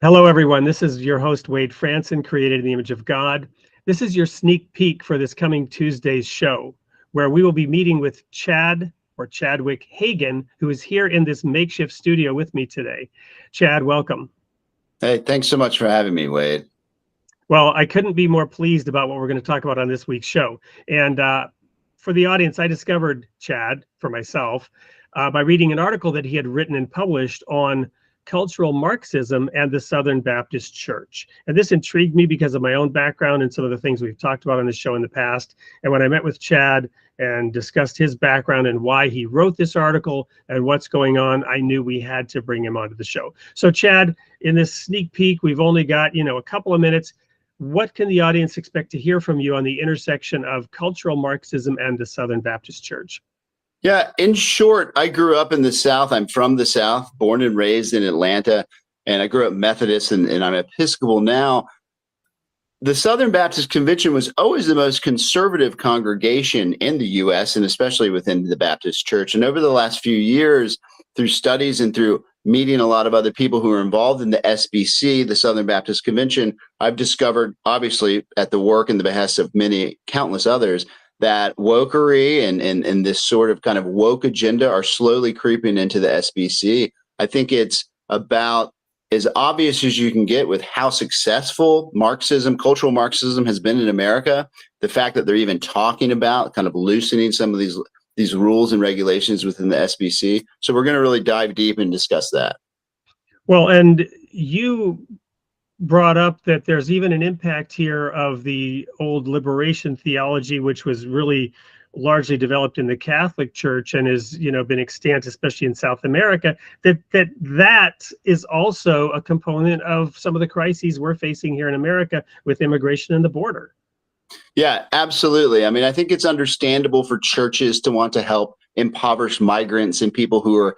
Hello, everyone. This is your host, Wade Fransson, created in the image of God. This is your sneak peek for this coming Tuesday's show, where we will be meeting with Chadwick Hagan, who is here in this makeshift studio with me today. Chad, welcome. Hey, thanks so much for having me, Wade. Well, I couldn't be more pleased about what we're going to talk about on this week's show. And for the audience, I discovered Chad for myself by reading an article that he had written and published on Cultural Marxism and the Southern Baptist Church. And this intrigued me because of my own background and some of the things we've talked about on the show in the past. And when I met with Chad and discussed his background and why he wrote this article and what's going on, I knew we had to bring him onto the show. So Chad, in this sneak peek, we've only got, a couple of minutes. What can the audience expect to hear from you on the intersection of cultural Marxism and the Southern Baptist Church? Yeah, in short, I grew up in the South. I'm from the South, born and raised in Atlanta, and I grew up Methodist, and I'm Episcopal now. The Southern Baptist Convention was always the most conservative congregation in the U.S., and especially within the Baptist Church. And over the last few years, through studies and through meeting a lot of other people who are involved in the SBC, the Southern Baptist Convention, I've discovered, obviously, at the work and the behest of many countless others, that wokery and this sort of kind of woke agenda are slowly creeping into the SBC. I think it's about as obvious as you can get with how successful Marxism, cultural Marxism has been in America. The fact that they're even talking about kind of loosening some of these rules and regulations within the SBC. So we're going to really dive deep and discuss that. Well, and you brought up that there's even an impact here of the old liberation theology, which was really largely developed in the Catholic Church and has, been extant, especially in South America, that is also a component of some of the crises we're facing here in America with immigration and the border. Yeah, absolutely. I mean, I think it's understandable for churches to want to help impoverished migrants and people who are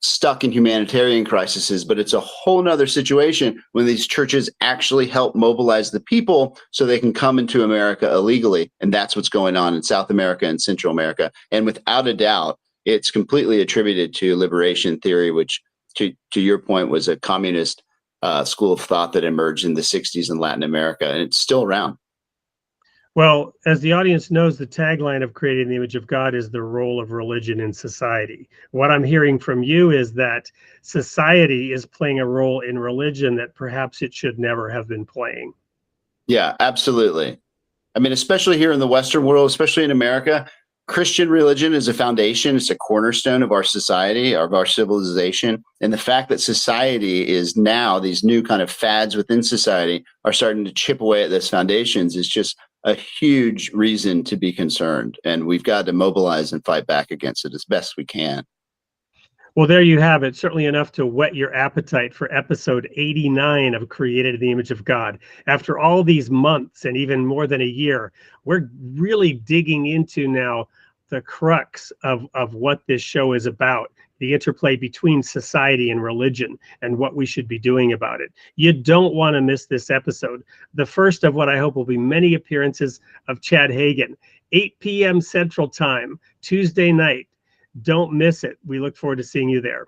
stuck in humanitarian crises, but it's a whole nother situation when these churches actually help mobilize the people so they can come into America illegally. And that's what's going on in South America and Central America. And without a doubt, it's completely attributed to liberation theory, which to your point was a communist school of thought that emerged in the 60s in Latin America, and it's still around. Well, as the audience knows, the tagline of Creating the Image of God is the role of religion in society. What I'm hearing from you is that society is playing a role in religion that perhaps it should never have been playing. Yeah, absolutely. I mean, especially here in the Western world, especially in America, Christian religion is a foundation. It's a cornerstone of our society, of our civilization. And the fact that society is now, these new kind of fads within society are starting to chip away at those foundations is just a huge reason to be concerned. And we've got to mobilize and fight back against it as best we can. Well, there you have it. Certainly enough to whet your appetite for episode 89 of Created in the Image of God. After all these months and even more than a year, we're really digging into now the crux of what this show is about, the interplay between society and religion and what we should be doing about it. You don't want to miss this episode, the first of what I hope will be many appearances of Chad Hagan, 8 p.m. Central Time, Tuesday night. Don't miss it. We look forward to seeing you there.